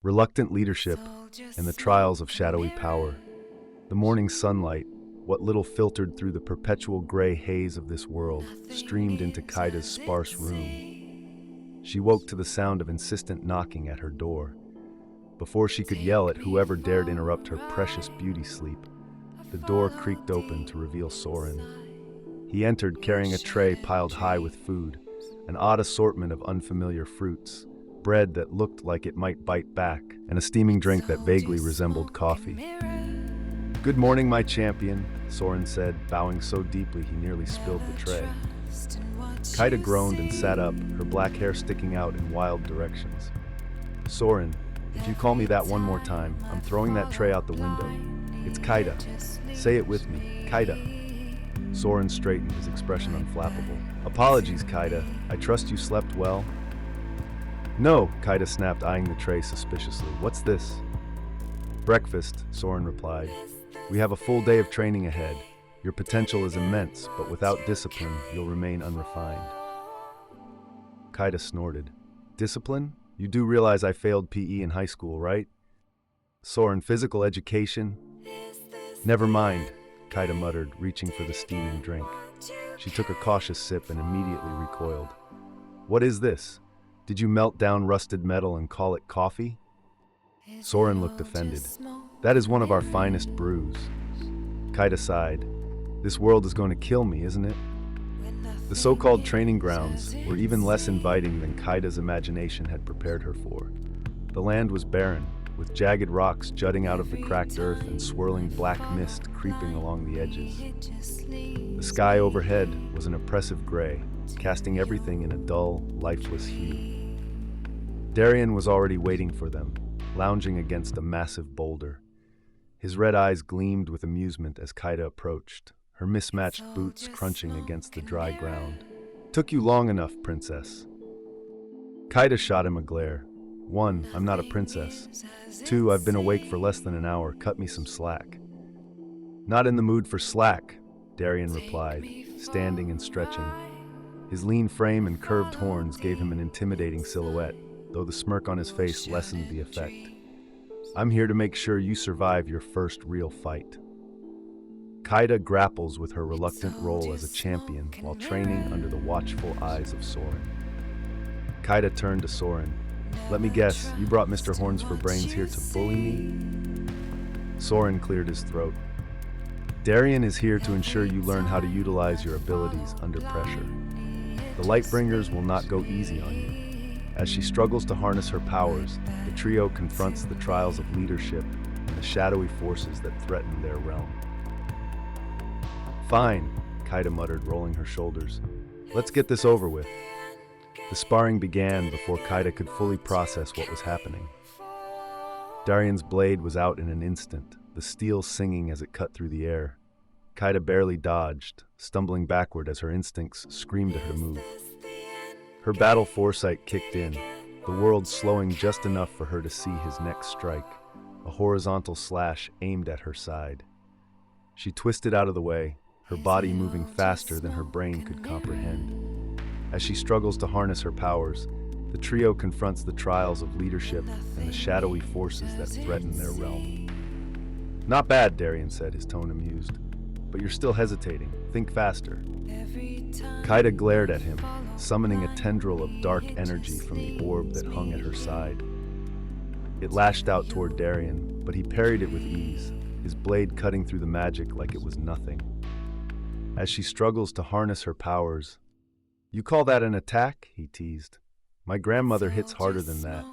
Reluctant leadership and the trials of shadowy power. The morning sunlight, what little filtered through the perpetual gray haze of this world, streamed into Kaida's sparse room. She woke to the sound of insistent knocking at her door. Before she could yell at whoever dared interrupt her precious beauty sleep, the door creaked open to reveal Soren. He entered carrying a tray piled high with food, an odd assortment of unfamiliar fruits, bread that looked like it might bite back, and a steaming drink that vaguely resembled coffee. "Good morning, my champion," Soren said, bowing so deeply he nearly spilled the tray. Kaida groaned and sat up, her black hair sticking out in wild directions. "Soren, if you call me that one more time, I'm throwing that tray out the window. It's Kaida. Say it with me, Kaida." Soren straightened, his expression unflappable. "Apologies, Kaida. I trust you slept well?" "No," Kaida snapped, eyeing the tray suspiciously. "What's this?" "Breakfast," Soren replied. "We have a full day of training ahead. Your potential is immense, but without discipline, you'll remain unrefined." Kaida snorted. "Discipline? You do realize I failed PE in high school, right?" "Soren, physical education?" "Never mind," Kaida muttered, reaching for the steaming drink. She took a cautious sip and immediately recoiled. "What is this? Did you melt down rusted metal and call it coffee?" Soren looked offended. "That is one of our finest brews." Kaida sighed. "This world is going to kill me, isn't it?" The so-called training grounds were even less inviting than Kaida's imagination had prepared her for. The land was barren, with jagged rocks jutting out of the cracked earth and swirling black mist creeping along the edges. The sky overhead was an oppressive gray, casting everything in a dull, lifeless hue. Darien was already waiting for them, lounging against a massive boulder. His red eyes gleamed with amusement as Kaida approached, her mismatched boots crunching against the dry ground. "Took you long enough, princess." Kaida shot him a glare. "1, I'm not a princess. 2, I've been awake for less than an hour. Cut me some slack." "Not in the mood for slack," Darien replied, standing and stretching. His lean frame and curved horns gave him an intimidating silhouette, though the smirk on his face lessened the effect. "I'm here to make sure you survive your first real fight." Kaida grapples with her reluctant role as a champion while training under the watchful eyes of Soren. Kaida turned to Soren. "Let me guess, you brought Mr. Horns for Brains here to bully me?" Soren cleared his throat. "Darien is here to ensure you learn how to utilize your abilities under pressure. The Lightbringers will not go easy on you." As she struggles to harness her powers, the trio confronts the trials of leadership and the shadowy forces that threaten their realm. "Fine," Kaida muttered, rolling her shoulders. "Let's get this over with." The sparring began before Kaida could fully process what was happening. Darien's blade was out in an instant, the steel singing as it cut through the air. Kaida barely dodged, stumbling backward as her instincts screamed at her to move. Her battle foresight kicked in, the world slowing just enough for her to see his next strike, a horizontal slash aimed at her side. She twisted out of the way, her body moving faster than her brain could comprehend. As she struggles to harness her powers, the trio confronts the trials of leadership and the shadowy forces that threaten their realm. "Not bad," Darien said, his tone amused. "But you're still hesitating. Think faster." Kaida glared at him, summoning a tendril of dark energy from the orb that hung at her side. It lashed out toward Darien, but he parried it with ease, his blade cutting through the magic like it was nothing. As she struggles to harness her powers, "You call that an attack?" he teased. "My grandmother hits harder than that."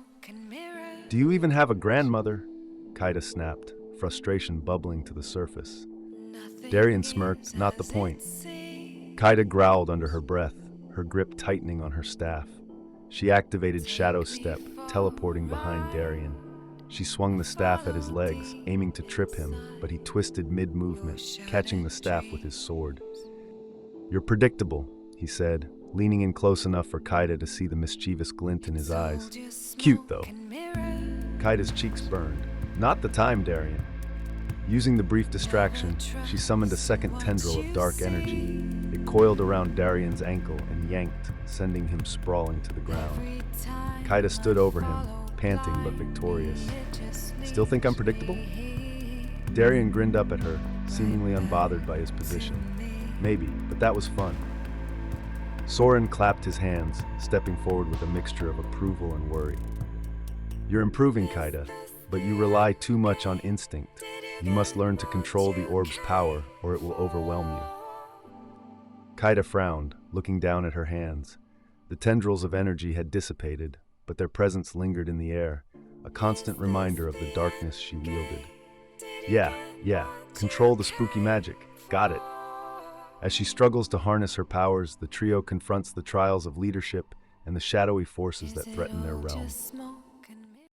"Do you even have a grandmother?" Kaida snapped, frustration bubbling to the surface. Darien smirked, "Not the point." Kaida growled under her breath, her grip tightening on her staff. She activated Shadow Step, teleporting behind Darien. She swung the staff at his legs, aiming to trip him, but he twisted mid-movement, catching the staff with his sword. "You're predictable," he said, leaning in close enough for Kaida to see the mischievous glint in his eyes. "Cute, though." Kaida's cheeks burned. "Not the time, Darien." Using the brief distraction, she summoned a second tendril of dark energy. It coiled around Darien's ankle and yanked, sending him sprawling to the ground. Kaida stood over him, panting but victorious. Still think I'm predictable? Darian grinned up at her, seemingly unbothered by his position. Maybe, but that was fun. Soren clapped his hands, stepping forward with a mixture of approval and worry. You're improving, Kaida, but you rely too much on instinct. You must learn to control the orb's power, or it will overwhelm you. Kaida frowned, looking down at her hands. The tendrils of energy had dissipated, but their presence lingered in the air, a constant reminder of the darkness she wielded. Yeah, control the spooky magic. Got it. As she struggles to harness her powers, the trio confronts the trials of leadership and the shadowy forces that threaten their realm.